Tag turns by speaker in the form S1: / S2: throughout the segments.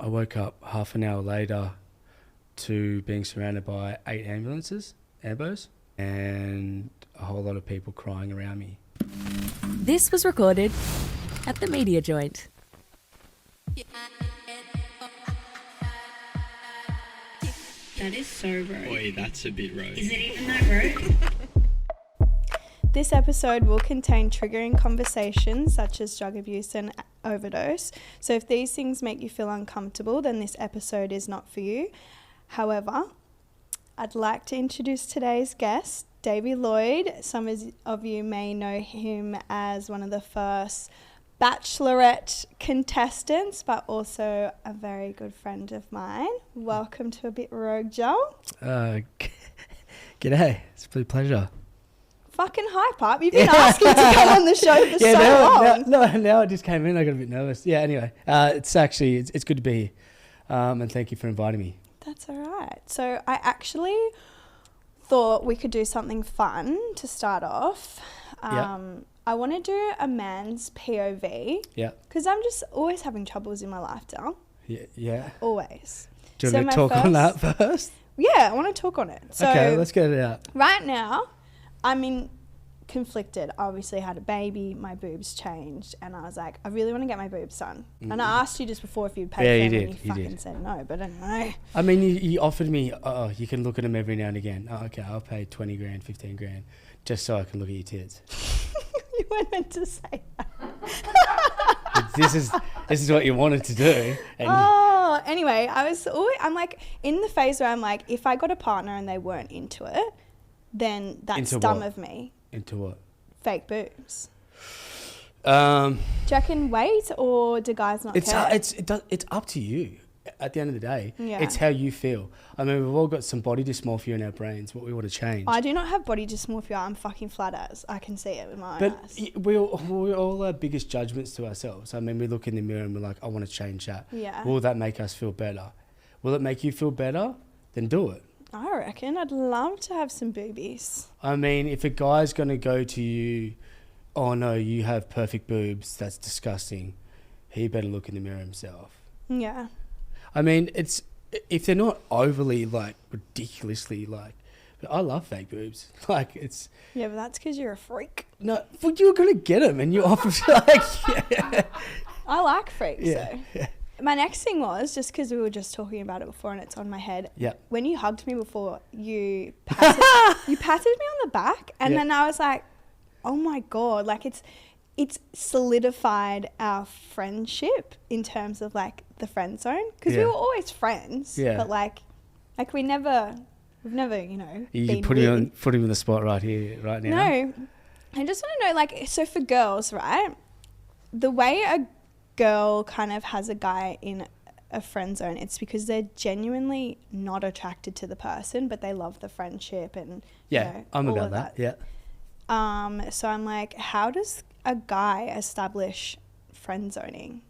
S1: I woke up half an hour later to being surrounded by 8 ambulances, ambos, and a whole lot of people crying around me.
S2: This was recorded at the Media Joint.
S3: That is so rogue.
S4: Boy, that's a bit rogue.
S3: Is it even that rogue?
S5: This episode will contain triggering conversations such as drug abuse and overdose. So if these things make you feel uncomfortable, then this episode is not for you. However, I'd like to introduce today's guest, Davey Lloyd. Some of you may know him as one of the first Bachelorette contestants, but also a very good friend of mine. Welcome to A Bit Rogue, Joel.
S1: G'day, it's a pleasure.
S5: Fucking hype up. You've been asking to come on the show for so long.
S1: Now I just came in, I got a bit nervous. Yeah, anyway, it's good to be here, and thank you for inviting me.
S5: That's all right. So I actually thought we could do something fun to start off. I want to do a man's POV. Yeah. Because I'm just always having troubles in my life, Del.
S1: Yeah.
S5: Always.
S1: Do you want me to talk on that first?
S5: Yeah, I want to talk on it. So
S1: okay, let's get it out.
S5: Right now, I'm conflicted. I obviously had a baby, my boobs changed, and I was like, I really want to get my boobs done. Mm-hmm. And I asked you just before if you'd pay for them, and you fucking said no, but anyway. I
S1: mean, you offered me, you can look at them every now and again. Oh, okay, I'll pay 20 grand, 15 grand, just so I can look at your tits.
S5: You weren't meant to say that.
S1: This is what you wanted to do.
S5: And anyway, I'm like in the phase where I'm like, if I got a partner and they weren't into it, then that's dumb of me.
S1: Into what?
S5: Fake boobs. Do you reckon weight, or do guys not care?
S1: It's up to you. At the end of the day, It's how you feel. I mean, we've all got some body dysmorphia in our brains, what we want to change.
S5: I do not have body dysmorphia. I'm fucking flat as. I can see it with my eyes.
S1: But we all our biggest judgments to ourselves. I mean, we look in the mirror and we're like, I want to change that.
S5: Yeah.
S1: Will that make us feel better? Will it make you feel better? Then do it.
S5: I reckon. I'd love to have some boobies.
S1: I mean, if a guy's going to go to you, oh no, you have perfect boobs, that's disgusting, he better look in the mirror himself.
S5: Yeah.
S1: I mean, it's if they're not overly, like, ridiculously, like... But I love fake boobs. Like, it's...
S5: Yeah, but that's because you're a freak.
S1: No, but you're going to get them and you offer, like... Yeah.
S5: I like freaks,
S1: yeah.
S5: though.
S1: Yeah.
S5: My next thing was, just because we were just talking about it before and it's on my head, when you hugged me before, you patted me on the back, and then I was like, oh my God, like it's solidified our friendship in terms of like the friend zone, because we were always friends, but like we've never, you know,
S1: you put him in the spot right here, right now.
S5: No, I just want to know, like, so for girls, right, the way a girl kind of has a guy in a friend zone, it's because they're genuinely not attracted to the person, but they love the friendship and you know,
S1: I'm
S5: all
S1: about that. Yeah.
S5: So I'm like, how does a guy establish friend zoning?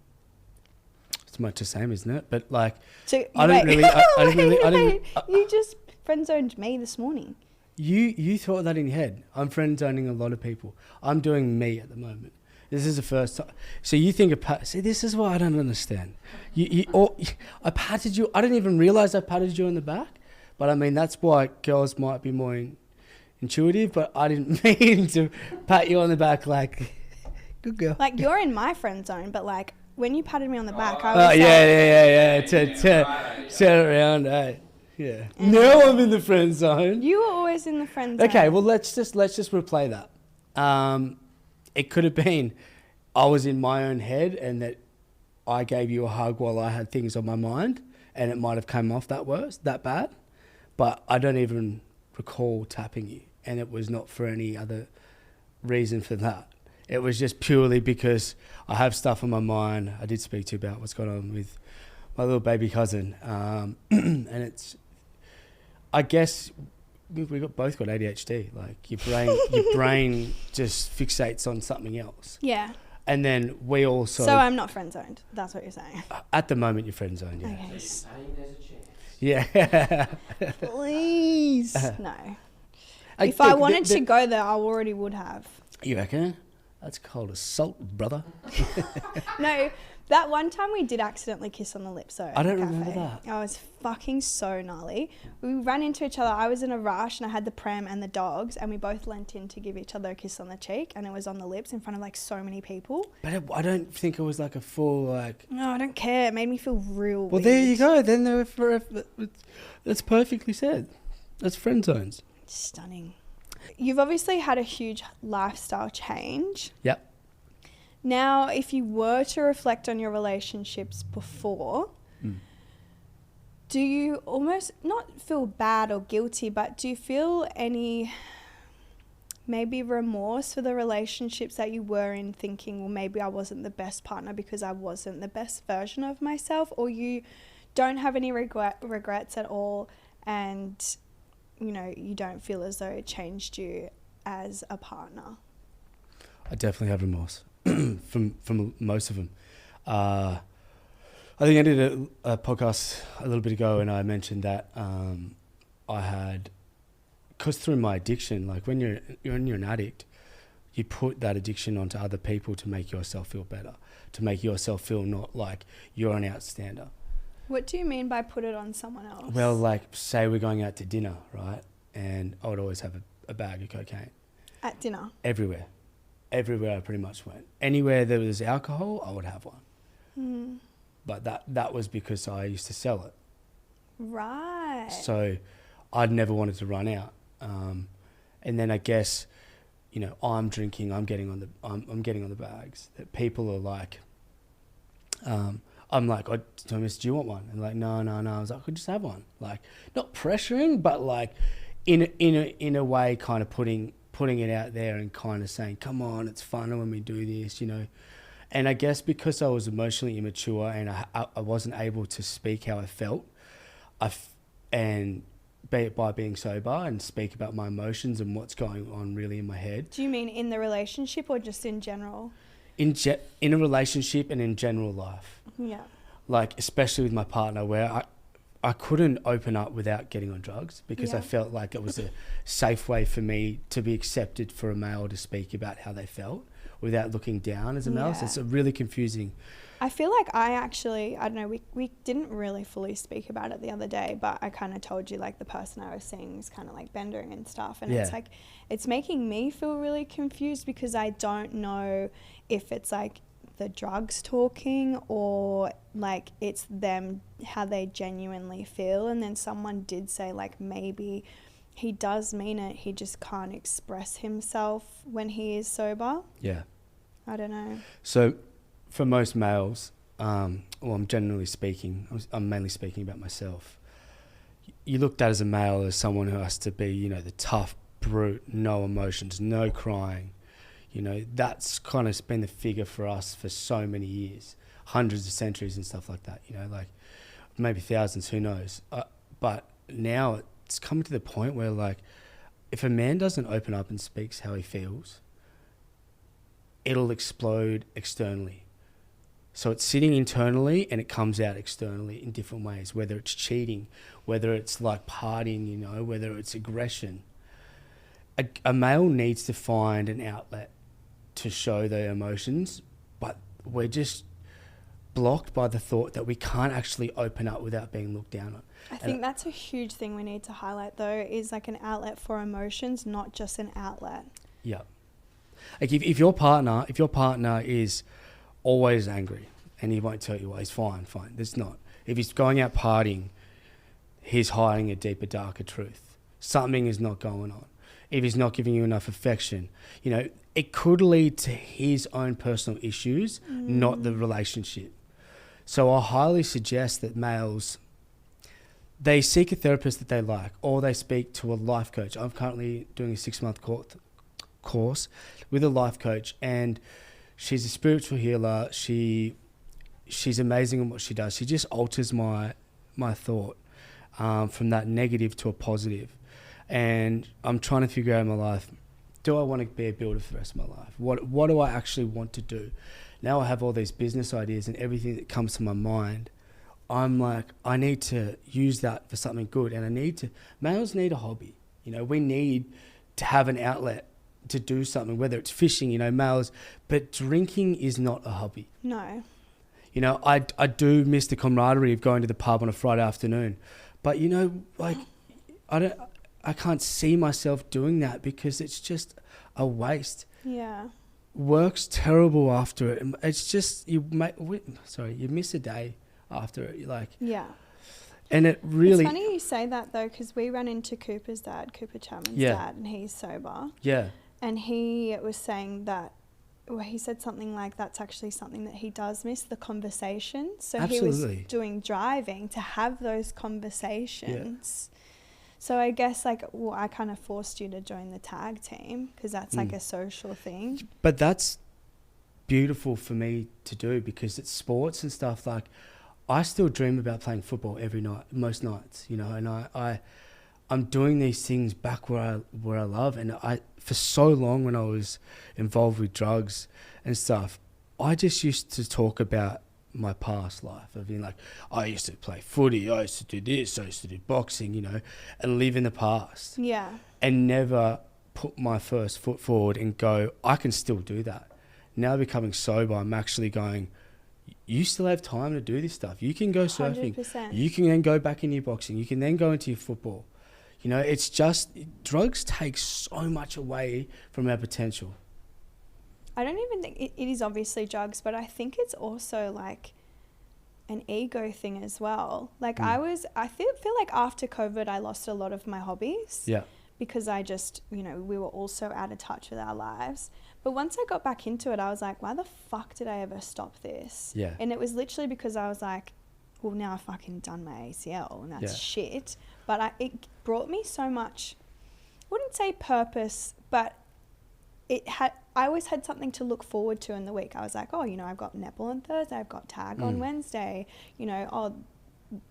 S1: It's much the same, isn't it? But like,
S5: so
S1: I didn't.
S5: You just friend zoned me this morning.
S1: You thought that in your head. I'm friend zoning a lot of people. I'm doing me at the moment. This is the first time. So you think see, this is what I don't understand. I patted you. I didn't even realize I patted you on the back. But I mean, that's why girls might be more intuitive. But I didn't mean to pat you on the back like, good girl.
S5: Like, you're in my friend zone, but like when you patted me on the back, I was
S1: yeah. Turn around, yeah. Now I'm in the friend zone.
S5: You were always in the friend zone.
S1: Okay, well let's just replay that. It could have been I was in my own head and that I gave you a hug while I had things on my mind, and it might have come off that bad, but I don't even recall tapping you, and it was not for any other reason for that. It was just purely because I have stuff on my mind. I did speak to you about what's going on with my little baby cousin, and it's, I guess... both got ADHD. Like your brain just fixates on something else.
S5: Yeah.
S1: And then we also...
S5: So I'm not friend zoned. That's what you're saying.
S1: At the moment, you're friend zoned. Yeah.
S5: Okay.
S1: Yeah.
S5: Please. No. If I wanted to go there, I already would have.
S1: You reckon? That's cold as salt, brother.
S5: No. That one time we did accidentally kiss on the lips, though.
S1: I don't remember that.
S5: I was fucking so gnarly. We ran into each other. I was in a rush and I had the pram and the dogs, and we both leant in to give each other a kiss on the cheek, and it was on the lips in front of like so many people.
S1: But I don't think it was like a full like.
S5: No, I don't care. It made me feel real
S1: Well,
S5: weird.
S1: there you go. Then they were forever. That's perfectly said. That's friend zones.
S5: Stunning. You've obviously had a huge lifestyle change.
S1: Yep.
S5: Now, if you were to reflect on your relationships before, do you almost not feel bad or guilty, but do you feel any maybe remorse for the relationships that you were in, thinking, well, maybe I wasn't the best partner because I wasn't the best version of myself, or you don't have any regrets at all, and, you know, you don't feel as though it changed you as a partner?
S1: I definitely have remorse. from most of them. I think I did a podcast a little bit ago, and I mentioned that I had, because through my addiction, like when you're an addict, you put that addiction onto other people to make yourself feel better, to make yourself feel not like you're an outstander.
S5: What do you mean by put it on someone else?
S1: Well, like say we're going out to dinner, right? And I would always have a bag of cocaine.
S5: At dinner?
S1: Everywhere I pretty much went. Anywhere there was alcohol, I would have one. But that was because I used to sell it.
S5: Right.
S1: So I'd never wanted to run out. And then I guess, you know, I'm drinking, I'm getting on the bags. That people are like, I'm like, Thomas, do you want one? And like, no. I was like, I could just have one. Like, not pressuring, but like in a way kind of putting it out there and kind of saying, come on, it's fun when we do this, you know. And I guess because I was emotionally immature and I wasn't able to speak how I felt, by being sober and speak about my emotions and what's going on really in my head.
S5: Do you mean in the relationship or just in general?
S1: In a relationship and in general life.
S5: Yeah.
S1: Like, especially with my partner, where I couldn't open up without getting on drugs because I felt like it was a safe way for me to be accepted for a male to speak about how they felt without looking down as a male. So it's a really confusing.
S5: I feel like I don't know, we didn't really fully speak about it the other day, but I kind of told you like the person I was seeing is kind of like bendering and stuff. And it's like, it's making me feel really confused because I don't know if it's like the drugs talking or like it's them, how they genuinely feel. And then someone did say like maybe he does mean it, he just can't express himself when he is sober.
S1: Yeah.
S5: I don't know.
S1: So for most males, I'm generally speaking, I'm mainly speaking about myself. You looked at as a male as someone who has to be, you know, the tough brute, no emotions, no crying. You know, that's kind of been the figure for us for so many years, hundreds of centuries and stuff like that, you know, like maybe thousands, who knows. But now it's coming to the point where, like, if a man doesn't open up and speaks how he feels, it'll explode externally. So it's sitting internally and it comes out externally in different ways, whether it's cheating, whether it's like partying, you know, whether it's aggression. A male needs to find an outlet to show their emotions, but we're just blocked by the thought that we can't actually open up without being looked down on.
S5: I think that's a huge thing we need to highlight though, is like an outlet for emotions, not just an outlet.
S1: Yeah. Like if your partner is always angry and he won't tell you why, he's fine. There's not. If he's going out partying, he's hiding a deeper, darker truth. Something is not going on. If he's not giving you enough affection, you know, it could lead to his own personal issues, not the relationship. So I highly suggest that males, they seek a therapist that they like, or they speak to a life coach. I'm currently doing a 6-month course with a life coach, and she's a spiritual healer. She's amazing in what she does. She just alters my thought from that negative to a positive. And I'm trying to figure out in my life, do I want to be a builder for the rest of my life? What do I actually want to do? Now I have all these business ideas and everything that comes to my mind. I'm like, I need to use that for something good. And males need a hobby. You know, we need to have an outlet to do something, whether it's fishing, you know, males. But drinking is not a hobby.
S5: No.
S1: You know, I do miss the camaraderie of going to the pub on a Friday afternoon. But, you know, like, I can't see myself doing that because it's just a waste.
S5: Yeah.
S1: Work's terrible after it. It's just, you miss a day after it. Like,
S5: yeah.
S1: And it really...
S5: It's funny you say that, though, because we ran into Cooper's dad, Cooper Chapman's dad, and he's sober.
S1: Yeah.
S5: And he was saying that, well, he said something like that's actually something that he does miss, the conversation. So
S1: Absolutely.
S5: He was doing driving to have those conversations. Yeah. So I guess, like, well, I kind of forced you to join the tag team because that's like a social thing.
S1: But that's beautiful for me to do because it's sports and stuff. Like, I still dream about playing football every night, most nights, you know, and I'm doing these things back where I love. And for so long when I was involved with drugs and stuff, I just used to talk about my past life. I've been like, I used to play footy, I used to do this, I used to do boxing, you know, and live in the past.
S5: Yeah.
S1: And never put my first foot forward and go, I can still do that. Now becoming sober, I'm actually going, you still have time to do this stuff. You can go surfing.
S5: 100%.
S1: You can then go back into your boxing. You can then go into your football. You know, it's just, drugs take so much away from our potential.
S5: I don't even think it is obviously drugs, but I think it's also like an ego thing as well. Like I feel like after COVID, I lost a lot of my hobbies.
S1: Yeah.
S5: Because I just, you know, we were all so out of touch with our lives. But once I got back into it, I was like, why the fuck did I ever stop this?
S1: Yeah.
S5: And it was literally because I was like, well, now I've fucking done my ACL and that's shit. But it brought me so much, I wouldn't say purpose, but I always had something to look forward to in the week. I was like, oh, you know, I've got netball on Thursday, I've got tag on Wednesday, you know,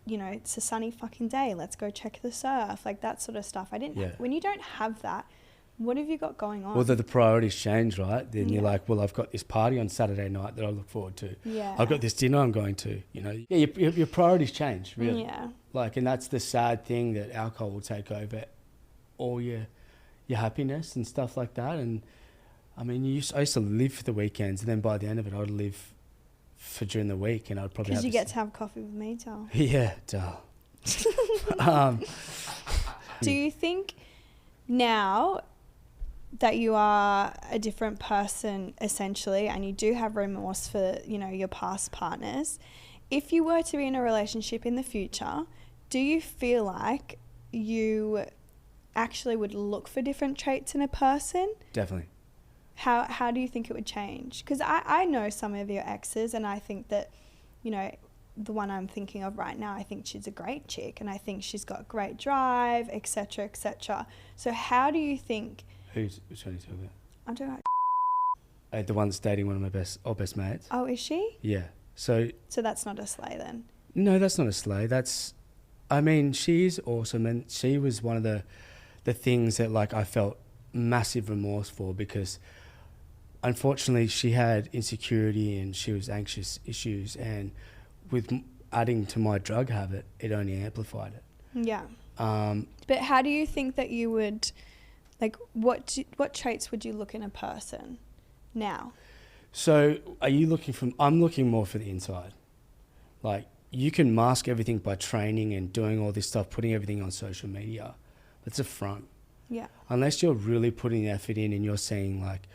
S5: it's a sunny fucking day, let's go check the surf, like that sort of stuff. When you don't have that, what have you got going on?
S1: Well, the priorities change, right? Then you're like, well, I've got this party on Saturday night that I look forward to. Yeah. I've got this dinner I'm going to, you know. Yeah, your priorities change, really.
S5: Yeah.
S1: Like, and that's the sad thing, that alcohol will take over all your happiness and stuff like that. And I mean, I used to live for the weekends, and then by the end of it, I'd live for during the week, and I'd probably
S5: because you get to have coffee with me, Tal.
S1: Yeah, duh.
S5: Do you think now that you are a different person essentially, and you do have remorse for, you know, your past partners, if you were to be in a relationship in the future, do you feel like you actually would look for different traits in a person?
S1: Definitely.
S5: How do you think it would change? Because I know some of your exes, and I think that, you know, the one I'm thinking of right now, I think she's a great chick, and I think she's got great drive, etc., etc. So how do you think...
S1: Which one are you talking about?
S5: I'm talking about...
S1: The one that's dating one of my best mates.
S5: Oh, is she?
S1: Yeah. So
S5: that's not a slay then?
S1: No, that's not a slay. I mean, she's awesome, and she was one of the things that, like, I felt massive remorse for, because unfortunately she had insecurity and she was anxious issues, and with adding to my drug habit, it only amplified it.
S5: Yeah. But how do you think that you would, like, what traits would you look in a person now?
S1: So I'm looking more for the inside. Like, you can mask everything by training and doing all this stuff, putting everything on social media. It's a front.
S5: Yeah. Unless
S1: you're really putting the effort in and you're saying, like,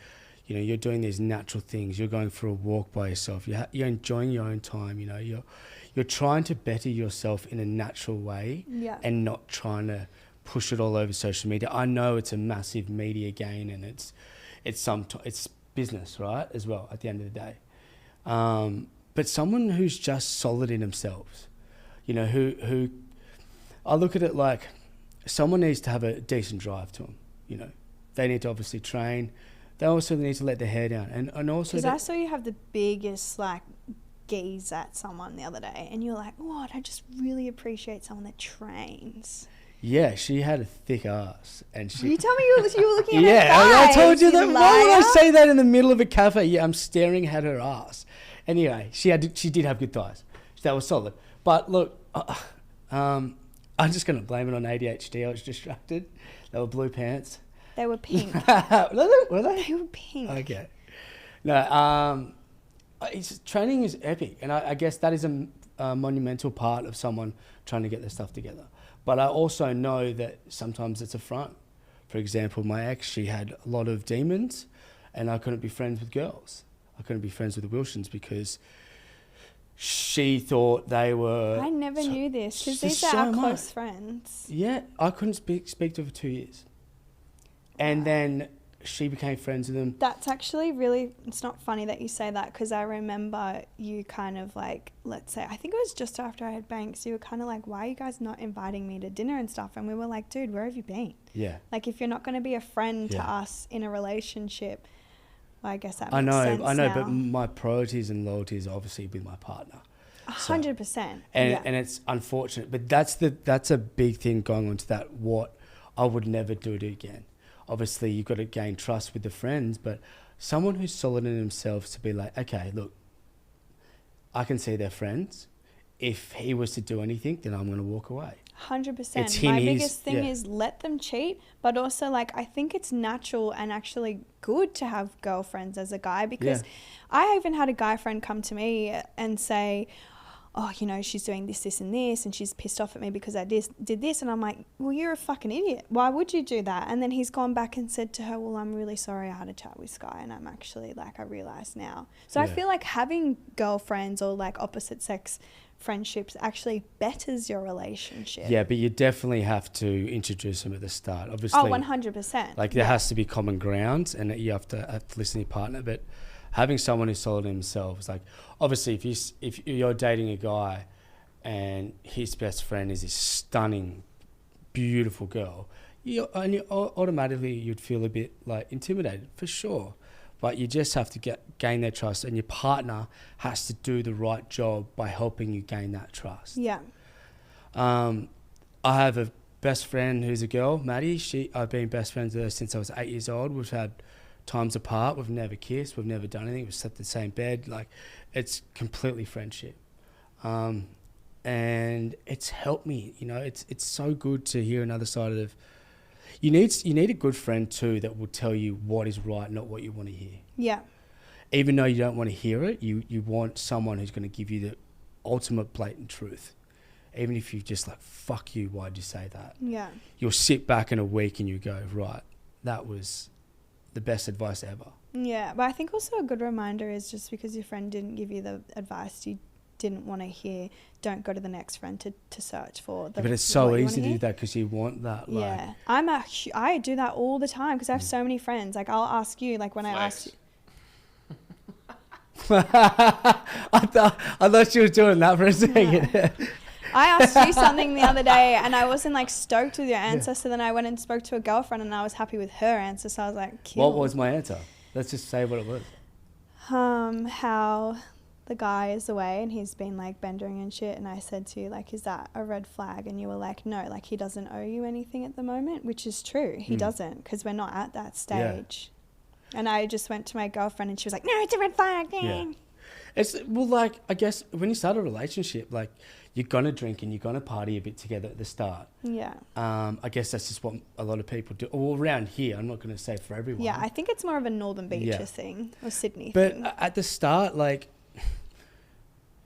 S1: you know, you're doing these natural things, you're going for a walk by yourself, you're enjoying your own time, you know, you're trying to better yourself in a natural way, and not trying to push it all over social media. I know it's a massive media gain, and it's business, right, as well, at the end of the day. But someone who's just solid in themselves, you know, who I look at it like someone needs to have a decent drive to them, you know. They need to obviously train. They also need to let their hair down. And also... Because
S5: I saw you have the biggest, like, gaze at someone the other day, and you're like, what? I just really appreciate someone that trains.
S1: Yeah, she had a thick ass. And
S5: you tell me you were looking at her
S1: Yeah,
S5: thighs,
S1: I told you that.
S5: liar.
S1: Why would I say that in the middle of a cafe? Yeah, I'm staring at her ass. Anyway, she did have good thighs. That was solid. But look, I'm just going to blame it on ADHD. I was distracted. They were blue pants.
S5: They were pink.
S1: Were they?
S5: They were pink.
S1: Okay. No, training is epic, and I guess that is a monumental part of someone trying to get their stuff together. But I also know that sometimes it's a front. For example, my ex, she had a lot of demons, and I couldn't be friends with girls. I couldn't be friends with the Wilsons because she thought they were...
S5: I never knew this, because these are our close friends.
S1: Yeah, I couldn't speak to her for 2 years. And then she became friends with them.
S5: That's actually really... It's not funny that you say that, because I remember you kind of like, let's say, I think it was just after I had Banks, you were kind of like, why are you guys not inviting me to dinner and stuff? And we were like, dude, where have you been? Yeah. Like, if you're not going to be a friend to us in a relationship... I guess that makes sense now.
S1: But my priorities and loyalties are obviously with my partner.
S5: 100%.
S1: And it's unfortunate, but that's a big thing going on to that. What I would never do it again. Obviously, you've got to gain trust with the friends, but someone who's solid in themselves to be like, okay, look, I can see they're friends. If he was to do anything, then I'm going to walk away.
S5: 100%. My biggest thing is let them cheat, but also like I think it's natural and actually good to have girlfriends as a guy, because I even had a guy friend come to me and say, oh, you know, she's doing this, this and this, and she's pissed off at me because I did this. And I'm like, well, you're a fucking idiot. Why would you do that? And then he's gone back and said to her, well, I'm really sorry I had a chat with Skye, and I'm actually like, I realise now. So I feel like having girlfriends or like opposite sex friendships actually betters your relationship.
S1: Yeah, but you definitely have to introduce them at the start. Obviously,
S5: 100%.
S1: Like there has to be common ground, and you have to listen to your partner. But having someone who's solid in themselves, like obviously if you're dating a guy and his best friend is this stunning, beautiful girl, you automatically you'd feel a bit like intimidated for sure. But you just have to gain their trust, and your partner has to do the right job by helping you gain that trust.
S5: Yeah.
S1: I have a best friend who's a girl, Maddie. I've been best friends with her since I was 8 years old. We've had times apart. We've never kissed. We've never done anything. We've slept in the same bed. Like, it's completely friendship. And it's helped me. You know, it's so good to hear another side of... You need a good friend too that will tell you what is right, not what you want to hear.
S5: Yeah.
S1: Even though you don't want to hear it, you want someone who's going to give you the ultimate blatant truth. Even if you're just like, fuck you, why'd you say that?
S5: Yeah.
S1: You'll sit back in a week and you go, right, that was the best advice ever.
S5: Yeah, but I think also a good reminder is just because your friend didn't give you the advice you didn't want to hear, don't go to the next friend to search for the...
S1: But it's so easy to do that because you want that. Like,
S5: yeah, I do that all the time because I have so many friends. Like, I'll ask you, like when I asked you...
S1: I thought she was doing that for a second.
S5: Yeah. I asked you something the other day and I wasn't like stoked with your answer, so then I went and spoke to a girlfriend and I was happy with her answer, so I was like, kill.
S1: What was my answer? Let's just say what it was.
S5: How the guy is away and he's been like bendering and shit, and I said to you, like, is that a red flag? And you were like, no, like he doesn't owe you anything at the moment, which is true. He doesn't, because we're not at that stage. Yeah. And I just went to my girlfriend and she was like, no, it's a red flag. Yeah.
S1: It's, well, like, I guess when you start a relationship, like, you're going to drink and you're going to party a bit together at the start.
S5: Yeah.
S1: I guess that's just what a lot of people do. All around here, I'm not going to say for everyone.
S5: Yeah, I think it's more of a Northern Beaches thing or Sydney
S1: thing.
S5: But
S1: at the start, like,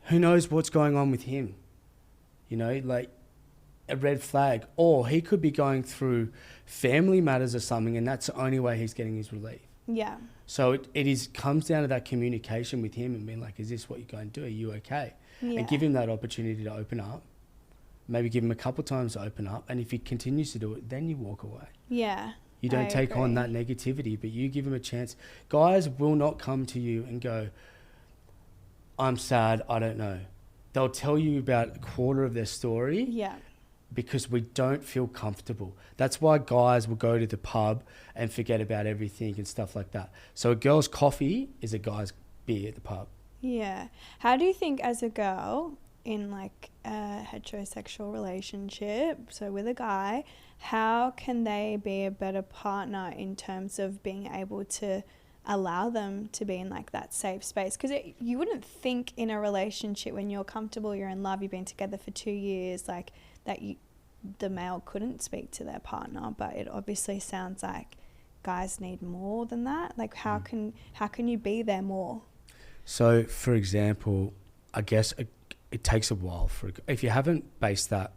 S1: who knows what's going on with him? You know, like a red flag. Or he could be going through family matters or something, and that's the only way he's getting his relief.
S5: Yeah.
S1: So it comes down to that communication with him and being like, is this what you're going to do? Are you okay? Yeah. And give him that opportunity to open up. Maybe give him a couple times to open up. And if he continues to do it, then you walk away.
S5: Yeah.
S1: You don't take on that negativity, but you give him a chance. Guys will not come to you and go, I'm sad, I don't know. They'll tell you about a quarter of their story. Yeah. Because we don't feel comfortable. That's why guys will go to the pub and forget about everything and stuff like that. So a girl's coffee is a guy's beer at the pub.
S5: Yeah. How do you think as a girl in like a heterosexual relationship, so with a guy, how can they be a better partner in terms of being able to allow them to be in like that safe space? Because you wouldn't think in a relationship when you're comfortable, you're in love, you've been together for 2 years, like that the male couldn't speak to their partner, but it obviously sounds like guys need more than that. Like how can you be there more?
S1: So, for example, I guess it takes a while if you haven't based that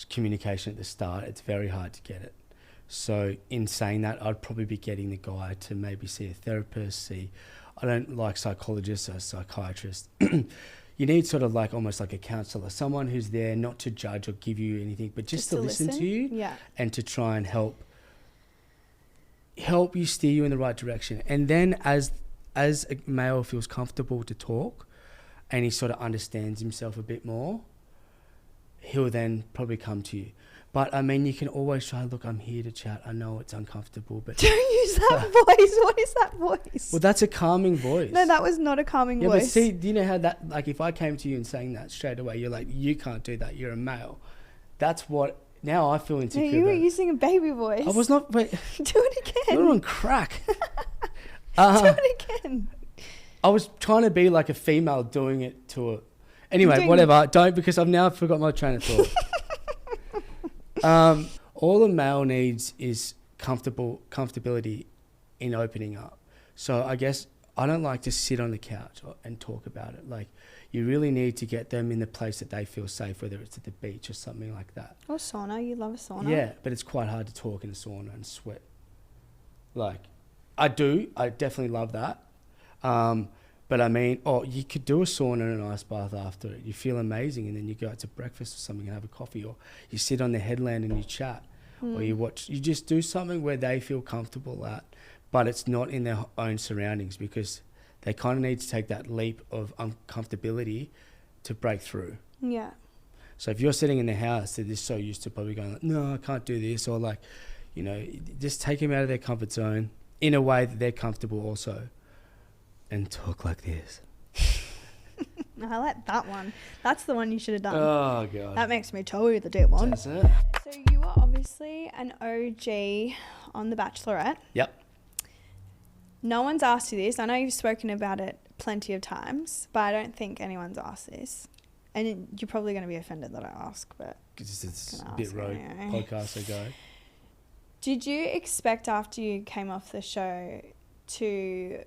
S1: communication at the start, it's very hard to get it. So in saying that, I'd probably be getting the guy to maybe see a therapist, I don't like psychologists or psychiatrists. You need sort of like almost like a counsellor, someone who's there not to judge or give you anything, but just to listen to you and to try and help you steer you in the right direction. And then as a male feels comfortable to talk and he sort of understands himself a bit more, he'll then probably come to you. But I mean, you can always try, look, I'm here to chat. I know it's uncomfortable, but...
S5: Don't use that voice. What is that voice?
S1: Well, that's a calming voice.
S5: No, that was not a calming voice.
S1: Yeah, but see, do you know how that, like if I came to you and saying that straight away, you're like, you can't do that. You're a male. That's what, now I feel insecure.
S5: No, you were using a baby voice.
S1: I was not, wait.
S5: Do it again.
S1: You're on crack.
S5: Do it again.
S1: I was trying to be like a female doing it to a... Anyway, whatever. Don't, because I've now forgot my train of thought. All a male needs is comfortability in opening up. So I guess I don't like to sit on the couch and talk about it. Like, you really need to get them in the place that they feel safe, whether it's at the beach or something like that.
S5: Or sauna. You love a sauna.
S1: Yeah, but it's quite hard to talk in a sauna and sweat. Like, I definitely love that. But I mean, you could do a sauna and an ice bath after it. You feel amazing, and then you go out to breakfast or something and have a coffee, or you sit on the headland and you chat, or you just do something where they feel comfortable at, but it's not in their own surroundings, because they kind of need to take that leap of uncomfortability to break through.
S5: Yeah.
S1: So if you're sitting in the house, they're just so used to probably going like, no, I can't do this, or like, just take them out of their comfort zone in a way that they're comfortable also. And talk like this.
S5: I like that one. That's the one you should have done.
S1: Oh, God.
S5: That makes me tell you the deep one.
S1: That's it.
S5: So you are obviously an OG on The Bachelorette.
S1: Yep.
S5: No one's asked you this. I know you've spoken about it plenty of times, but I don't think anyone's asked this. And you're probably going to be offended that I ask, but...
S1: It's a bit rogue podcast ago.
S5: Did you expect after you came off the show to...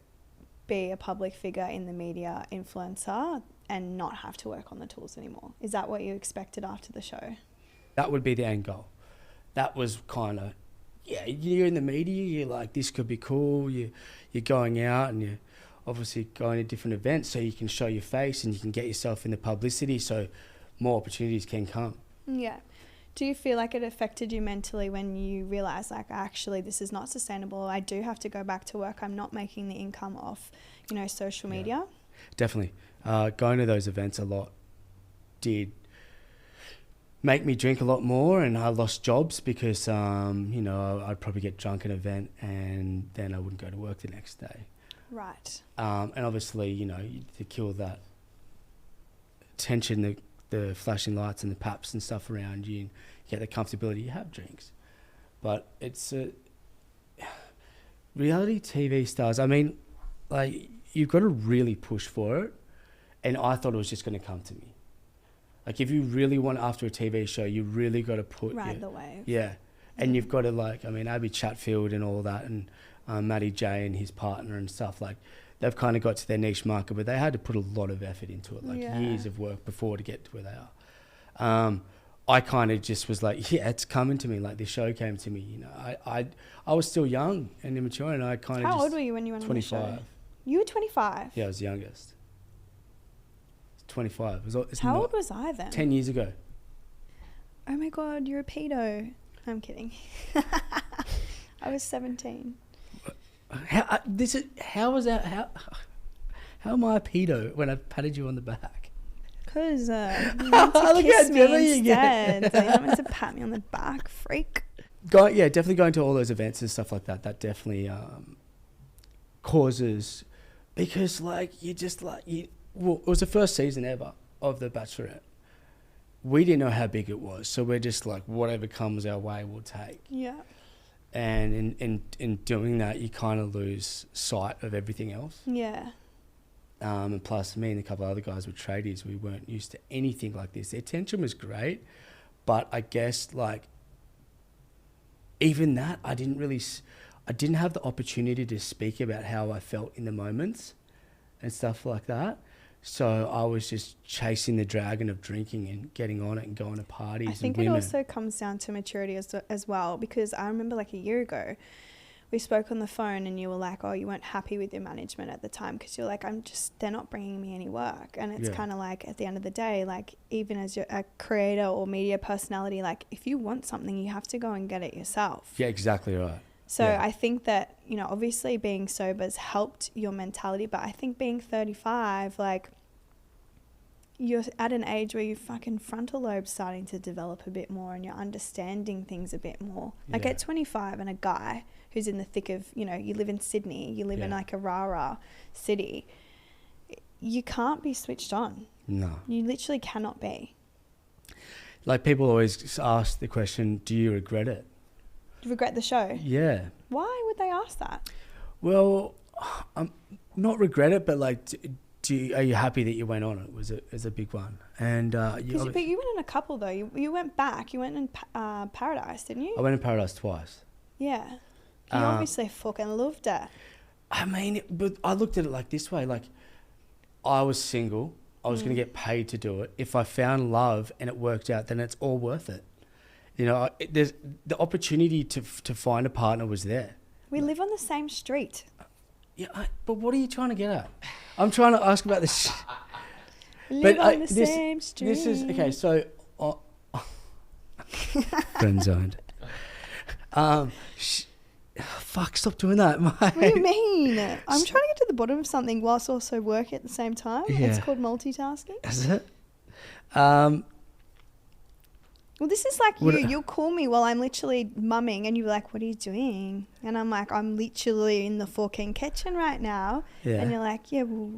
S5: be a public figure in the media, influencer, and not have to work on the tools anymore? Is that what you expected after the show? That
S1: would be the end goal. That was kind of, you're in the media, you're like, this could be cool, you're going out and you're obviously going to different events so you can show your face and you can get yourself in the publicity so more opportunities can come. Yeah. Do you feel like it affected you mentally when you realised, like, actually, this is not sustainable. I do have to go back to work. I'm not making the income off, social media? Definitely. Going to those events a lot did make me drink a lot more, and I lost jobs because, I'd probably get drunk at an event and then I wouldn't go to work the next day. Right. And obviously, to kill that tension, the flashing lights and the paps and stuff around you, and get the comfortability, you have drinks. But it's reality TV stars, I mean, like, you've got to really push for it, and I thought it was just going to come to me. Like, if you really want, after a TV show, you really got to ride the wave. Yeah. And you've got to, like, I mean, Abby Chatfield and all that, and Matty J and his partner and stuff, like, they've kind of got to their niche market, but they had to put a lot of effort into it, like years of work before to get to where they are. I kind of just was like, it's coming to me, like the show came to me. I was still young and immature, and I kind of
S5: How old were you when you went on the show? 25. You were 25?
S1: Yeah, I was the youngest. 25.
S5: How old was I then?
S1: 10 years ago.
S5: Oh my God, you're a pedo. I'm kidding. I was 17.
S1: How am I a pedo when I patted you on the back?
S5: Because you meant to kiss me instead. So you meant to pat me on the back, freak.
S1: Definitely going to all those events and stuff like that. That definitely causes, because like you just like it was the first season ever of The Bachelorette. We didn't know how big it was, so we're just like, whatever comes our way, we'll take. Yeah. And in doing that, you kind of lose sight of everything else. Yeah. And plus, me and a couple of other guys were tradies. We weren't used to anything like this. The attention was great, but I guess, like, even that, I didn't have the opportunity to speak about how I felt in the moments and stuff like that. So I was just chasing the dragon of drinking and getting on it and going to parties.
S5: I think it also comes down to maturity as well, because I remember like a year ago, we spoke on the phone and you were like, oh, you weren't happy with your management at the time because you're like, they're not bringing me any work. And it's kind of like, at the end of the day, like, even as you're a creator or media personality, like, if you want something, you have to go and get it yourself.
S1: Yeah, exactly right.
S5: So I think that, you know, obviously being sober has helped your mentality, but I think being 35, like, you're at an age where your fucking frontal lobe's starting to develop a bit more and you're understanding things a bit more. Like at 25 and a guy who's in the thick of, you know, you live in Sydney, you live in like a rah-rah city, you can't be switched on. No. You literally cannot be.
S1: Like, people always ask the question, do you regret it?
S5: Regret the show?
S1: Yeah.
S5: Why would they ask that?
S1: Well, not regret it, but like, are you happy that you went on it? Was a big one. And
S5: but you went in a couple though. You went back. You went in Paradise, didn't you?
S1: I went in Paradise twice.
S5: Yeah. You obviously fucking loved it.
S1: I mean, but I looked at it like this way. Like, I was single. I was going to get paid to do it. If I found love and it worked out, then it's all worth it. You know, there's the opportunity to find a partner was there.
S5: We live on the same street.
S1: Yeah, but what are you trying to get at? I'm trying to ask about this.
S5: Live on the same street.
S1: This is okay. So, friendzoned. Fuck! Stop doing that, mate.
S5: What do you mean? I'm trying to get to the bottom of something whilst also work at the same time. Yeah. It's called multitasking.
S1: Is it?
S5: Well, this is like you'll call me while I'm literally mumming and you're like, what are you doing? And I'm like, I'm literally in the fucking kitchen right now. Yeah. And you're like, yeah, well,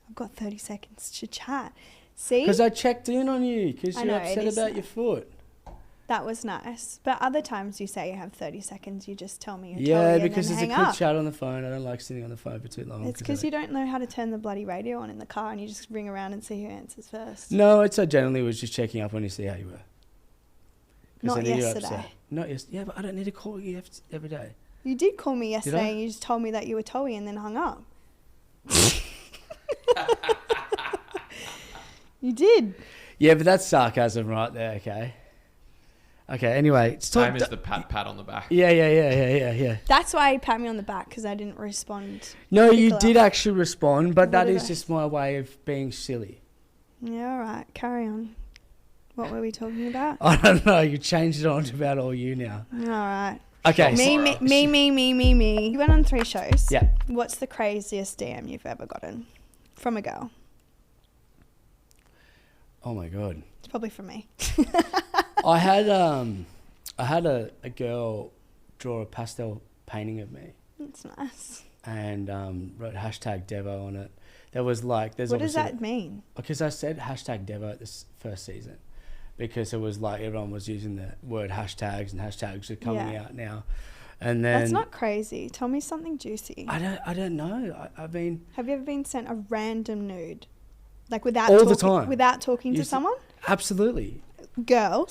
S5: I've got 30 seconds to chat. See?
S1: Because I checked in on you because you're upset about your foot.
S5: That was nice. But other times you say you have 30 seconds, you just tell me you're
S1: Yeah, because it's a quick chat on the phone. I don't like sitting on the phone for too long.
S5: It's because you don't know how to turn the bloody radio on in the car and you just ring around and see who answers first.
S1: No, I generally was just checking up on you to see how you were.
S5: Not yesterday.
S1: Not yesterday. Yeah, but I don't need to call you every day.
S5: You did call me yesterday and you just told me that you were toey and then hung up. You did.
S1: Yeah, but that's sarcasm right there, okay? Okay, anyway.
S4: Same as the pat on the back.
S1: Yeah.
S5: That's why you pat me on the back, because I didn't respond.
S1: No, you did actually respond, but that is just my way of being silly.
S5: Yeah, all right. Carry on. What were we talking about?
S1: I don't know. You changed it on to about all you now.
S5: All right.
S1: Okay.
S5: Me. You went on 3 shows.
S1: Yeah.
S5: What's the craziest DM you've ever gotten from a girl?
S1: Oh my God.
S5: It's probably from me.
S1: I had a girl draw a pastel painting of me.
S5: That's nice.
S1: And wrote #Devo on it. There was like,
S5: what does that mean?
S1: Because I said #Devo at this first season, because it was like everyone was using the word hashtags and hashtags are coming out now, and then
S5: that's not crazy. Tell me something juicy.
S1: I don't know. I mean,
S5: have you ever been sent a random nude, like without
S1: the time
S5: without talking to someone?
S1: Absolutely.
S5: Well,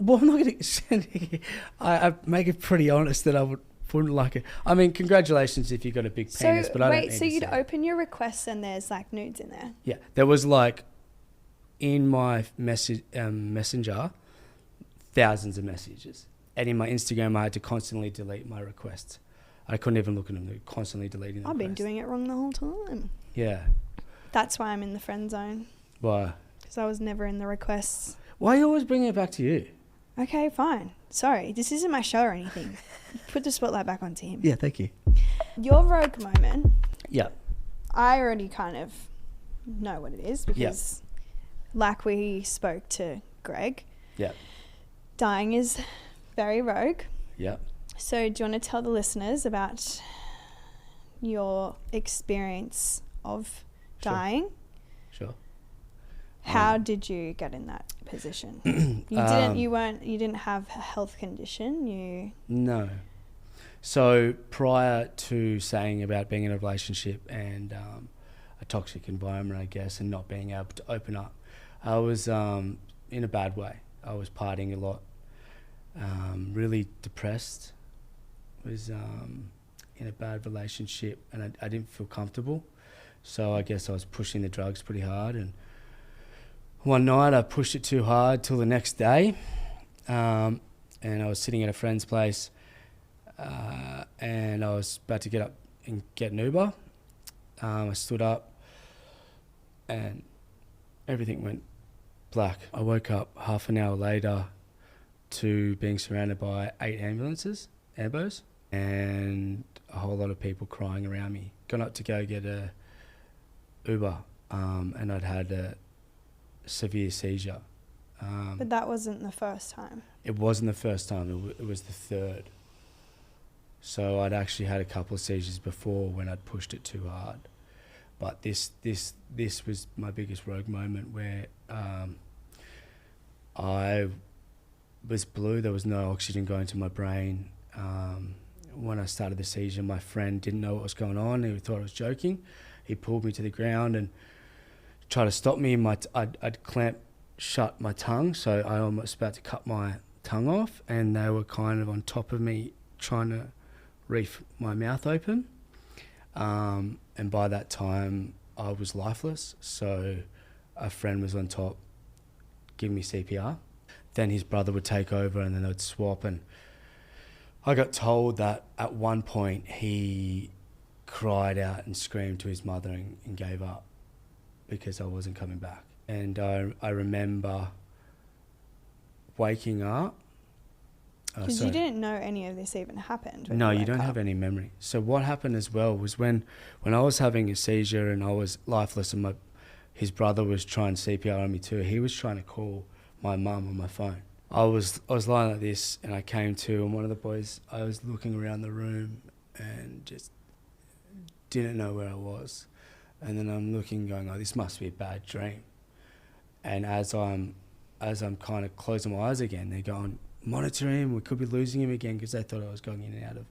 S1: I'm not going to send it. I make it pretty honest that I wouldn't like it. I mean, congratulations if you got a big penis, but I don't need to
S5: so you'd open your requests and there's like nudes in there?
S1: Yeah, there was like in my messenger, thousands of messages, and in my Instagram, I had to constantly delete my requests. I couldn't even look at them; they were constantly deleting them.
S5: I've been doing it wrong the whole time.
S1: Yeah,
S5: that's why I'm in the friend zone.
S1: Why?
S5: Because I was never in the requests.
S1: Why are you always bringing it back to you?
S5: Okay, fine. Sorry, this isn't my show or anything. Put the spotlight back onto him.
S1: Yeah, thank you.
S5: Your rogue moment.
S1: Yeah.
S5: I already kind of know what it is because like we spoke to Greg.
S1: Yeah.
S5: Dying is very rogue.
S1: Yeah.
S5: So do you want to tell the listeners about your experience of dying?
S1: Sure.
S5: How did you get in that position? You didn't have a health condition.
S1: No. So prior to saying about being in a relationship and a toxic environment, I guess, and not being able to open up, I was in a bad way. I was partying a lot, really depressed, was in a bad relationship, and I didn't feel comfortable. So I guess I was pushing the drugs pretty hard, and one night I pushed it too hard till the next day, and I was sitting at a friend's place, and I was about to get up and get an Uber. I stood up and everything went black. I woke up half an hour later to being surrounded by 8 ambos, and a whole lot of people crying around me. Gone up to go get a Uber, and I'd had a severe seizure.
S5: But that wasn't the first time.
S1: It wasn't the first time, it was the third. So I'd actually had a couple of seizures before when I'd pushed it too hard. But this was my biggest rogue moment, where I was blue. There was no oxygen going to my brain. When I started the seizure, my friend didn't know what was going on. He thought I was joking. He pulled me to the ground and tried to stop me. I'd clamped shut my tongue, so I almost about to cut my tongue off, and they were kind of on top of me trying to reef my mouth open. And by that time, I was lifeless. So a friend was on top giving me CPR. Then his brother would take over, and then they'd swap. And I got told that at one point he cried out and screamed to his mother and gave up because I wasn't coming back. And I remember waking up.
S5: Because you didn't know any of this even happened.
S1: No, you don't have any memory. So what happened as well was when I was having a seizure and I was lifeless, and his brother was trying CPR on me too. He was trying to call my mum on my phone. I was lying like this, and I came to, and one of the boys, I was looking around the room and just didn't know where I was. And then I'm looking, going, oh, this must be a bad dream. And as I'm kind of closing my eyes again, they're going, monitor him, we could be losing him again, because they thought I was going in and out of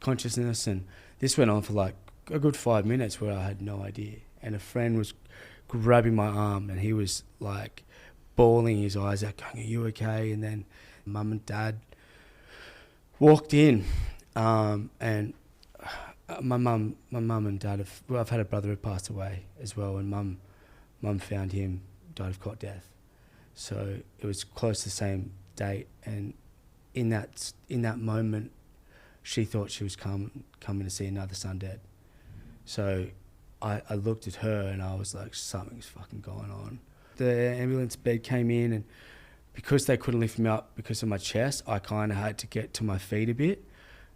S1: consciousness. And this went on for like a good 5 minutes where I had no idea. And a friend was grabbing my arm, and he was like bawling his eyes out, going, are you okay? And then mum and dad walked in, and my mum and dad I've had a brother who passed away as well, and mum found him, died of cot death. So it was close to the same date, and in that moment she thought she was coming to see another son dead. So I looked at her and I was like, something's fucking going on. The ambulance bed came in, and because they couldn't lift me up because of my chest, I kind of had to get to my feet a bit,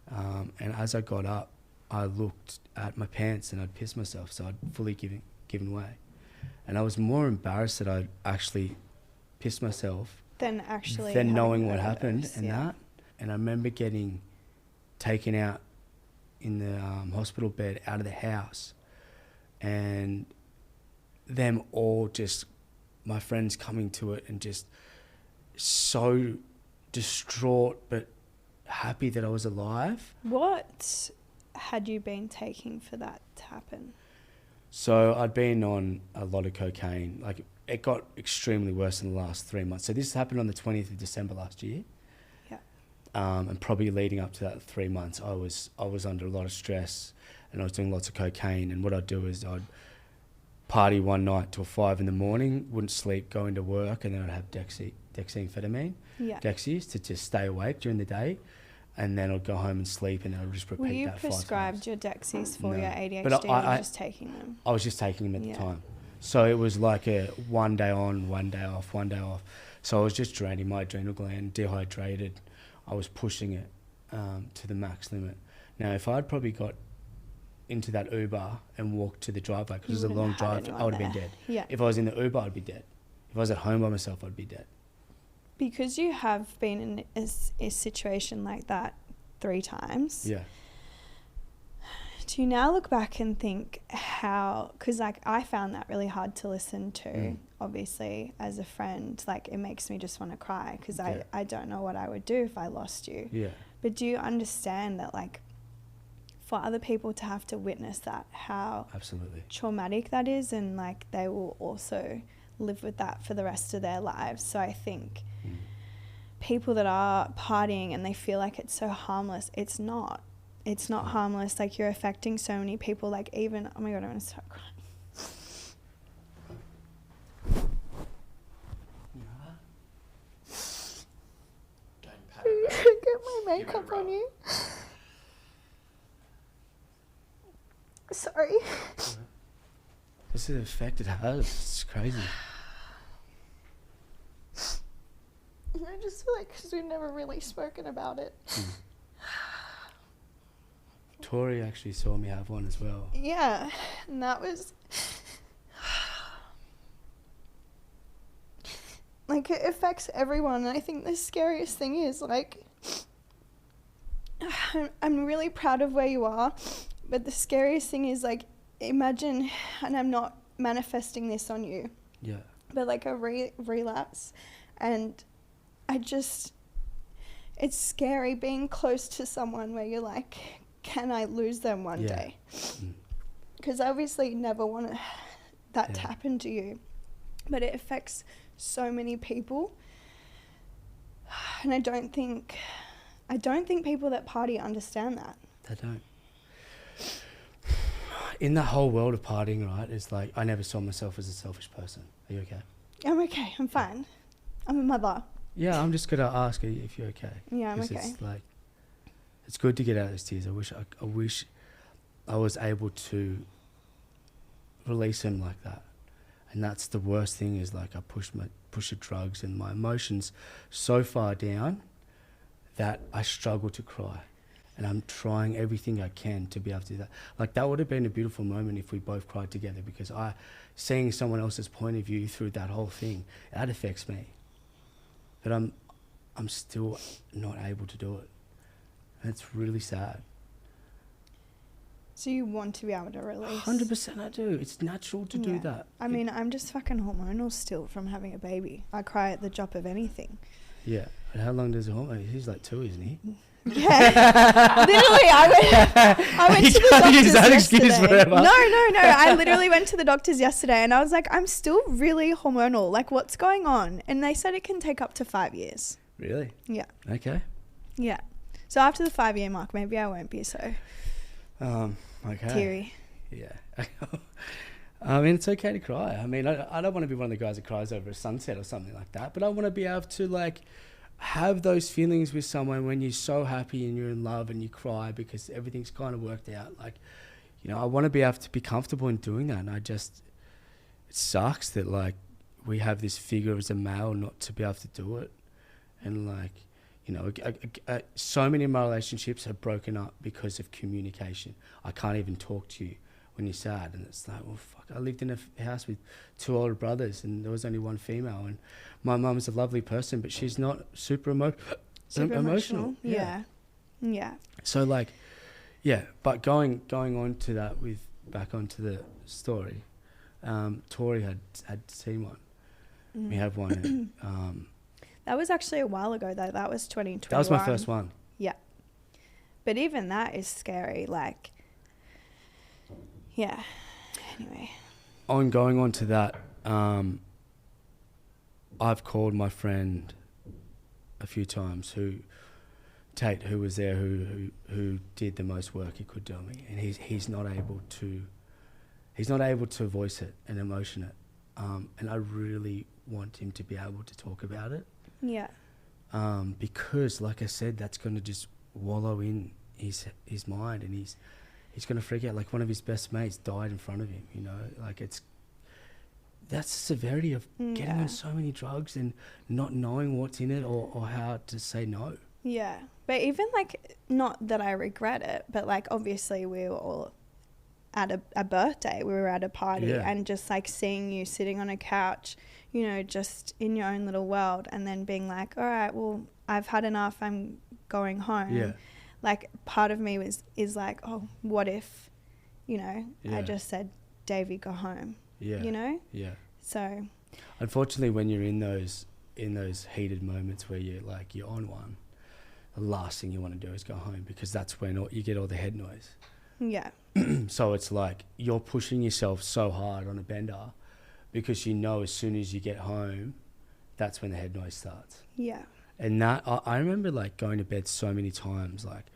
S1: and as I got up I looked at my pants and I'd pissed myself, so I'd fully given way. And I was more embarrassed that I'd actually pissed myself than knowing what happened and that. And I remember getting taken out in the hospital bed out of the house, and them all just, my friends coming to it and just so distraught but happy that I was alive.
S5: What had you been taking for that to happen?
S1: So I'd been on a lot of cocaine. Like, it got extremely worse in the last 3 months. So this happened on the 20th of December last year.
S5: Yeah.
S1: And probably leading up to that 3 months, I was under a lot of stress, and I was doing lots of cocaine. And what I'd do is I'd party one night till 5 a.m, wouldn't sleep, go into work, and then I'd have dexamphetamine, Dexies, to just stay awake during the day. And then I'd go home and sleep, and then I'd just repeat that 5 times.
S5: Were you prescribed your Dexies for your ADHD,
S1: but
S5: or were you just taking them?
S1: I was just taking them at the time. So it was like a 1 day on, 1 day off, 1 day off. So I was just draining my adrenal gland, dehydrated. I was pushing it to the max limit. Now, if I'd probably got into that Uber and walked to the driveway, because it was a long drive, I would have been dead. Yeah. If I was in the Uber, I'd be dead. If I was at home by myself, I'd be dead.
S5: Because you have been in a situation like that 3 times.
S1: Yeah.
S5: Do you now look back and think how, because like I found that really hard to listen to, obviously, as a friend. Like, it makes me just want to cry, because I don't know what I would do if I lost you.
S1: Yeah.
S5: But do you understand that, like, for other people to have to witness that, how
S1: absolutely
S5: traumatic that is, and like they will also live with that for the rest of their lives. So I think people that are partying and they feel like it's so harmless, it's not harmless. Like, you're affecting so many people. Like, even, oh my God, I'm going to start crying. makeup on you. Sorry.
S1: This is the effect it has. It's crazy.
S5: I just feel like because we've never really spoken about it.
S1: Tori actually saw me have one as well.
S5: Yeah, and that was... like, it affects everyone, and I think the scariest thing is, like... I'm really proud of where you are, but the scariest thing is, like, imagine, and I'm not manifesting this on you,
S1: Yeah.
S5: but, like, a relapse, and I just... It's scary being close to someone where you're like... Can I lose them one day? Because obviously you never want that to happen to you. But it affects so many people. And I don't think people that party understand that.
S1: They don't. In the whole world of partying, right, it's like I never saw myself as a selfish person. Are you okay?
S5: I'm okay. I'm fine. I'm a mother.
S1: Yeah, I'm just going to ask you if you're okay.
S5: Yeah, I'm
S1: 'Cause
S5: okay.
S1: It's like... It's good to get out those tears. I wish I was able to release them like that. And that's the worst thing is like I push the drugs and my emotions so far down that I struggle to cry. And I'm trying everything I can to be able to do that. Like that would have been a beautiful moment if we both cried together because seeing someone else's point of view through that whole thing, that affects me. But I'm still not able to do it. And it's really sad.
S5: So you want to be able to release?
S1: 100% I do. It's natural to do that.
S5: I mean, I'm just fucking hormonal still from having a baby. I cry at the drop of anything.
S1: Yeah. But how long does a hormone? He's like 2, isn't he?
S5: Yeah. Literally, I went to the doctors yesterday. No. I literally went to the doctors yesterday and I was like, I'm still really hormonal. Like, what's going on? And they said it can take up to 5 years.
S1: Really?
S5: Yeah.
S1: Okay.
S5: Yeah. So after the 5-year mark, maybe I won't be so
S1: okay.
S5: teary.
S1: Yeah. I mean, it's okay to cry. I mean, I don't want to be one of the guys that cries over a sunset or something like that, but I want to be able to, like, have those feelings with someone when you're so happy and you're in love and you cry because everything's kind of worked out. Like, you know, I want to be able to be comfortable in doing that. And it sucks that, like, we have this figure as a male not to be able to do it. And, like, you know, so many of my relationships have broken up because of communication. I can't even talk to you when you're sad. And it's like, well, fuck, I lived in a house with 2 older brothers and there was only 1 female. And my mum is a lovely person, but she's not super emotional.
S5: Yeah.
S1: So, like, yeah, but going on to that back onto the story, Tori had seen one. We have one.
S5: That was actually a while ago, though. That was 2021.
S1: That was my first one.
S5: Yeah. But even that is scary. Like, yeah. Anyway.
S1: Going on to that, I've called my friend a few times Tate, who was there, who did the most work he could do on me. And he's not able to voice it and emotion it. And I really want him to be able to talk about it.
S5: Yeah.
S1: Because, like I said, that's going to just wallow in his mind, and he's going to freak out. Like, one of his best mates died in front of him, you know? Like, that's the severity of getting on so many drugs and not knowing what's in it or how to say no.
S5: Yeah. But even, like, not that I regret it, but, like, obviously we were all at a birthday. We were at a party and just, like, seeing you sitting on a couch, you know, just in your own little world, and then being like, all right, well, I've had enough, I'm going home. Yeah. Like, part of me is like, oh, what if, you know, I just said, Davey, go home. Yeah. You know? Yeah. So.
S1: Unfortunately, when you're in those heated moments where you're on one, the last thing you want to do is go home, because that's when you get all the head noise.
S5: Yeah.
S1: So it's like you're pushing yourself so hard on a bender, because you know as soon as you get home, that's when the head noise starts.
S5: Yeah.
S1: And that, I remember, like, going to bed so many times, like,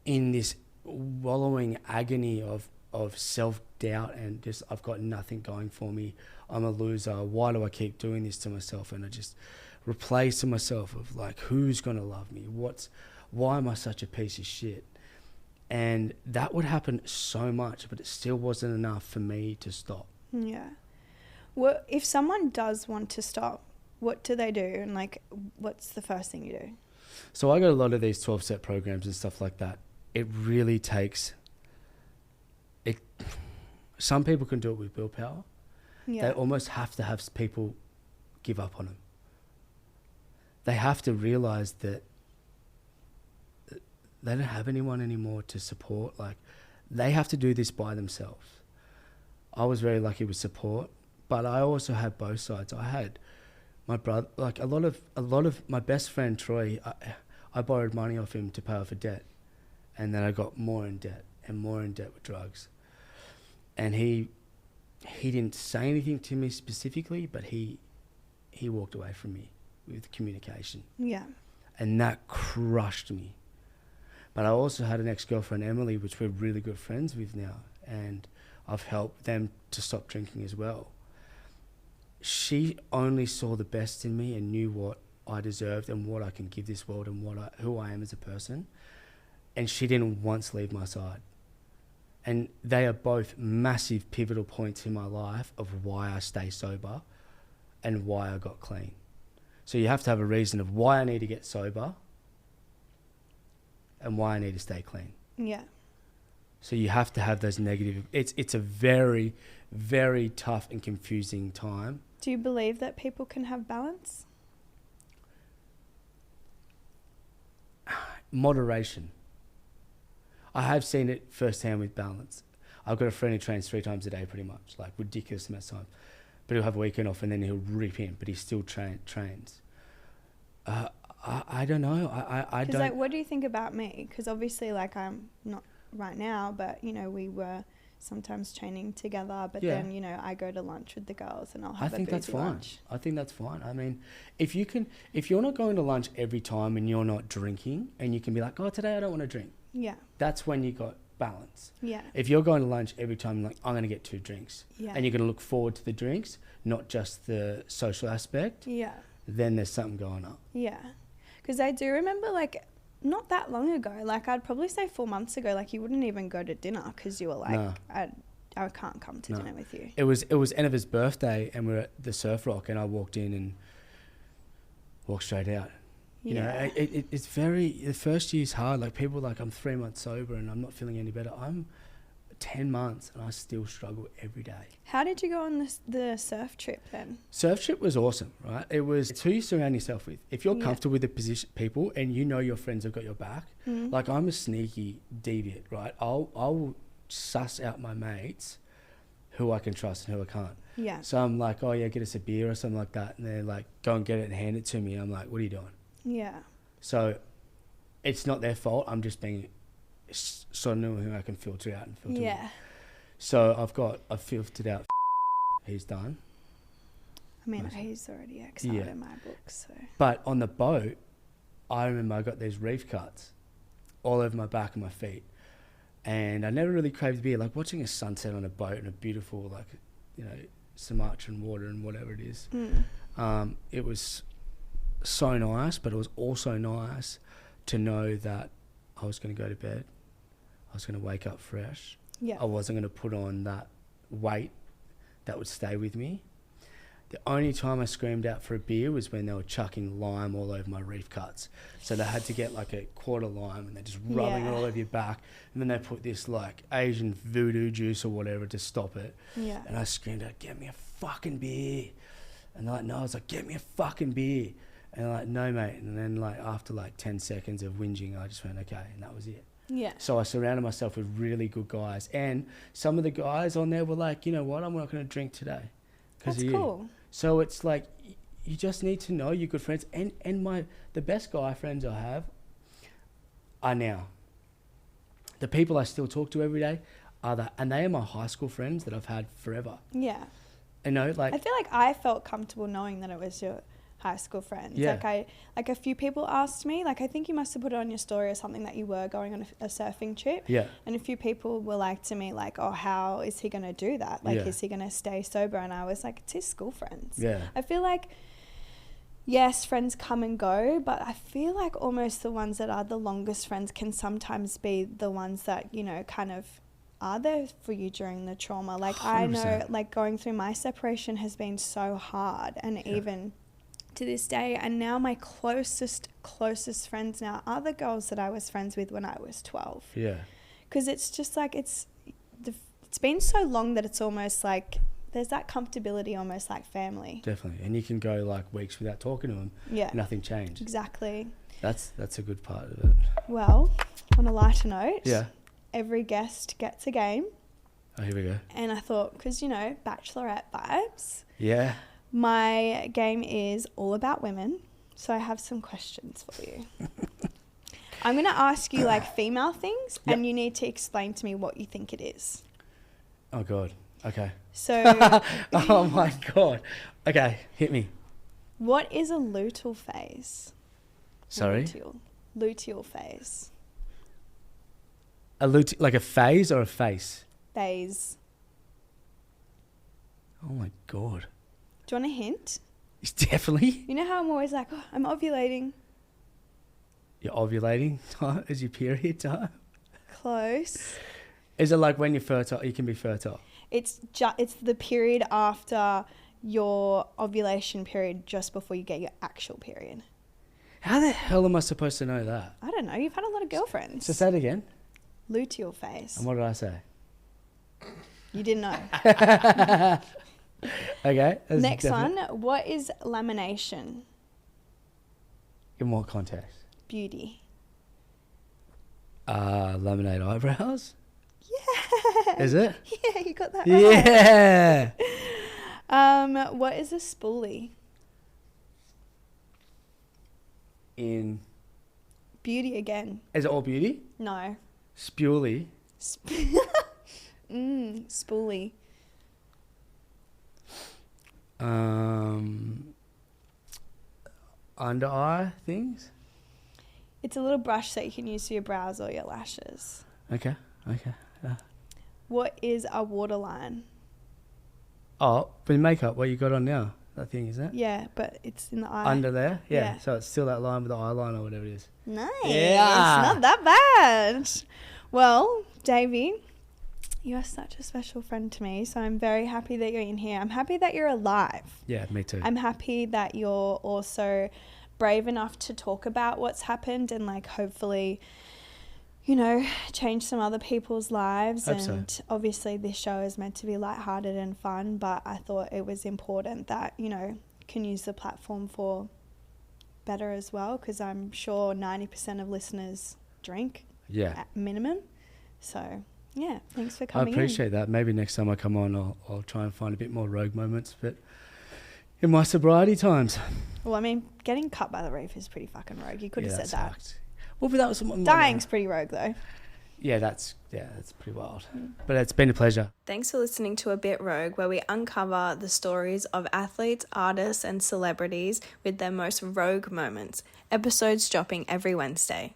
S1: in this wallowing agony of self-doubt and just, I've got nothing going for me. I'm a loser. Why do I keep doing this to myself? And I just replays to myself of like, who's going to love me? Why am I such a piece of shit? And that would happen so much, but it still wasn't enough for me to stop.
S5: Yeah. Well, if someone does want to stop, what do they do? And like, what's the first thing you do?
S1: So I got a lot of these 12-step programs and stuff like that. It really takes it. Some people can do it with willpower.
S5: Yeah.
S1: They almost have to have people give up on them. They have to realize that they don't have anyone anymore to support. Like, they have to do this by themselves. I was very lucky with support, but I also had both sides. I had my brother, like a lot of my best friend Troy. I borrowed money off him to pay off a debt, and then I got more in debt with drugs. And he didn't say anything to me specifically, but he walked away from me with communication.
S5: Yeah.
S1: And that crushed me. But I also had an ex-girlfriend, Emily, which we're really good friends with now, and I've helped them to stop drinking as well. She only saw the best in me and knew what I deserved and what I can give this world and who I am as a person. And she didn't once leave my side. And they are both massive pivotal points in my life of why I stay sober and why I got clean. So you have to have a reason of why I need to get sober and why I need to stay clean.
S5: Yeah.
S1: So you have to have those negative. It's a very, very tough and confusing time.
S5: Do you believe that people can have balance?
S1: Moderation. I have seen it firsthand with balance. I've got a friend who trains 3 times a day pretty much, like ridiculous amount of time. But he'll have a weekend off and then he'll rip in, but he still trains. I don't know. I don't.
S5: Like, what do you think about me? Because obviously, like, I'm not right now, but, you know, we were sometimes training together, but then, you know, I go to lunch with the girls and I'll have a boozy lunch.
S1: I think that's fine. I mean, if you're not going to lunch every time and you're not drinking and you can be like, oh, today I don't want to drink.
S5: Yeah.
S1: That's when you got balance.
S5: Yeah.
S1: If you're going to lunch every time, like, I'm going to get 2 drinks.
S5: Yeah.
S1: And you're going to look forward to the drinks, not just the social aspect.
S5: Yeah.
S1: Then there's something going on.
S5: Yeah. Because I do remember, like, not that long ago, like, I'd probably say 4 months ago, like, you wouldn't even go to dinner because you were like,
S1: No.
S5: I can't come to dinner with you.
S1: It was Enniva's birthday and we're at the Surf Rock and I walked in and walked straight out. You know, it's very, the first year's hard. Like, people are like, I'm 3 months sober and I'm not feeling any better. I'm 10 months and I still struggle every day.
S5: How did you go on the surf trip then?
S1: Surf trip was awesome, right? It's who you surround yourself with. If you're comfortable with the people and you know your friends have got your back, like, I'm a sneaky deviant, right? I'll suss out my mates who I can trust and who I can't.
S5: Yeah.
S1: So I'm like, oh yeah, get us a beer or something like that. And they're like, go and get it and hand it to me. I'm like, what are you doing?
S5: Yeah.
S1: So it's not their fault. I'm just being sort of knowing who I can filter out and filter out.
S5: Yeah.
S1: So I've filtered out. He's done.
S5: I mean, he's already exiled in my book, so.
S1: But on the boat, I remember I got these reef cuts all over my back and my feet. And I never really craved beer. Like, watching a sunset on a boat and a beautiful, like, you know, Sumatran water and whatever it is. It was so nice, but it was also nice to know that I was going to go to bed. I was going to wake up fresh.
S5: Yeah.
S1: I wasn't going to put on that weight that would stay with me. The only time I screamed out for a beer was when they were chucking lime all over my reef cuts. So they had to get like a quarter lime and they're just rubbing it all over your back. And then they put this like Asian voodoo juice or whatever to stop it.
S5: Yeah.
S1: And I screamed out, get me a fucking beer. And they're like, no. I was like, get me a fucking beer. And they're like, no, mate. And then like after like 10 seconds of whinging, I just went, okay. And that was it.
S5: Yeah.
S1: So I surrounded myself with really good guys. And some of the guys on there were like, you know what, I'm not going to drink today.
S5: That's cool.
S1: So it's like, you just need to know your good friends. And the best guy friends I have are now. The people I still talk to every day are that, and they are my high school friends that I've had forever.
S5: Yeah.
S1: You know, like, I
S5: feel like I felt comfortable knowing that it was your high school friends.
S1: Yeah.
S5: Like a few people asked me, like, I think you must have put it on your story or something that you were going on a surfing trip.
S1: Yeah.
S5: And a few people were like to me, like, oh, how is he going to do that? Like, is he going to stay sober? And I was like, it's his school friends.
S1: Yeah.
S5: I feel like yes, friends come and go, but I feel like almost the ones that are the longest friends can sometimes be the ones that, you know, kind of are there for you during the trauma. Like 100%. I know, like going through my separation has been so hard, and even to this day, and now my closest friends now are the girls that I was friends with when I was 12.
S1: Yeah.
S5: Because it's just like it's been so long that it's almost like there's that comfortability, almost like family.
S1: Definitely. And you can go like weeks without talking to them.
S5: Yeah.
S1: Nothing changed.
S5: Exactly.
S1: That's a good part of it.
S5: Well, on a lighter note,
S1: yeah,
S5: every guest gets a game.
S1: Oh, here we go.
S5: And I thought, because, you know, Bachelorette vibes.
S1: Yeah.
S5: My game is all about women. So I have some questions for you. I'm going to ask you like female things, and you need to explain to me what you think it is.
S1: Oh, God. Okay.
S5: So.
S1: Oh, my God. Okay, hit me.
S5: What is a luteal phase?
S1: Sorry?
S5: Luteal phase.
S1: Like a phase or a face?
S5: Phase.
S1: Oh, my God.
S5: Do you want a hint?
S1: Definitely.
S5: You know how I'm always like, oh, I'm ovulating.
S1: You're ovulating time? Is your period time?
S5: Close.
S1: Is it like when you're fertile, you can be fertile?
S5: It's the period after your ovulation period, just before you get your actual period.
S1: How the hell am I supposed to know that?
S5: I don't know. You've had a lot of girlfriends.
S1: So say it again.
S5: Luteal phase.
S1: And what did I say?
S5: You didn't know.
S1: Okay.
S5: Next one. What is lamination?
S1: In what context?
S5: Beauty.
S1: Laminate eyebrows?
S5: Yeah.
S1: Is it?
S5: Yeah, you got that right.
S1: Yeah.
S5: What is a spoolie?
S1: In
S5: Beauty again.
S1: Is it all beauty?
S5: No.
S1: Spoolie.
S5: Spoolie.
S1: Under eye things?
S5: It's a little brush that you can use for your brows or your lashes.
S1: Okay.
S5: What is a waterline?
S1: Oh, with makeup, what you got on now? That thing, is it?
S5: Yeah, but it's in the eye.
S1: Under there? Yeah.
S5: Yeah.
S1: So it's still that line with the eyeliner or whatever it is.
S5: Nice.
S1: Yeah.
S5: Not that bad. Well, Davey, you are such a special friend to me, so I'm very happy that you're in here. I'm happy that you're alive.
S1: Yeah, me too.
S5: I'm happy that you're also brave enough to talk about what's happened and like hopefully, you know, change some other people's lives.
S1: Hope
S5: and
S1: so.
S5: Obviously this show is meant to be lighthearted and fun, but I thought it was important that, you know, can use the platform for better as well, because I'm sure 90% of listeners drink at minimum. So yeah, thanks for coming in.
S1: I appreciate that. Maybe next time I come on, I'll try and find a bit more rogue moments, but in my sobriety times.
S5: Well, I mean, getting cut by the reef is pretty fucking rogue. You could have said that.
S1: Sucked. Well, but that was
S5: Dying's pretty rogue though.
S1: Yeah, that's pretty wild. But it's been a pleasure.
S5: Thanks for listening to A Bit Rogue, where we uncover the stories of athletes, artists, and celebrities with their most rogue moments. Episodes dropping every Wednesday.